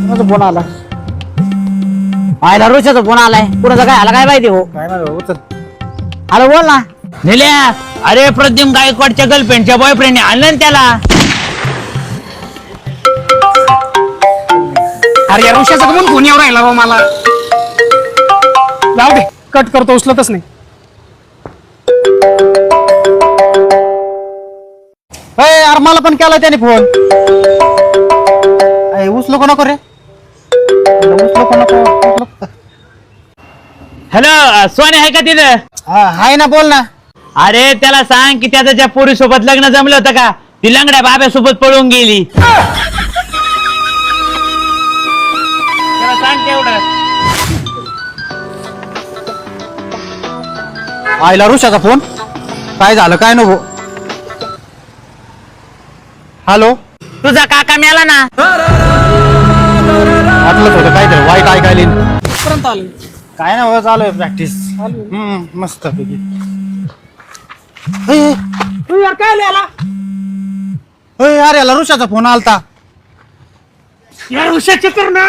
Phone आला आयला रोशाचा phone आलाय कुणाचा काय आला काय माहिती हो काय नाही उचल. हॅलो बोल ना निल्या अरे प्रद्युम गायकवाडच्या गर्लफ्रेंडच्या बॉयफ्रेंडने आणलं ना त्याला. अरे या ऋषाचा म्हणून फोन येऊ राहिला मला. जाऊ दे कट करतो उचलतच नाही. अरे मला पण केला त्याने फोन उचलो का नको रे उचलो का नको. हॅलो सोने आहे का तिथं? हाय ना बोल ना. अरे त्याला सांग की त्याचं त्या पोरी सोबत लग्न जमलं होतं का? ती लंगड्या बाब्यासोबत पळून गेली. त्याला सांग तेवढं. आयला ऋषाचा फोन काय झालं काय नको. हॅलो तुझा काका मेला ना. वाटलंच होतं काहीतरी वाईट ऐकायला. पर्यंत आले. काय नाही चालू आहे प्रॅक्टिस मस्त पैकी. यार काय आला अरे याला ऋषाचा फोन आलता. यार ऋषाचे कर ना.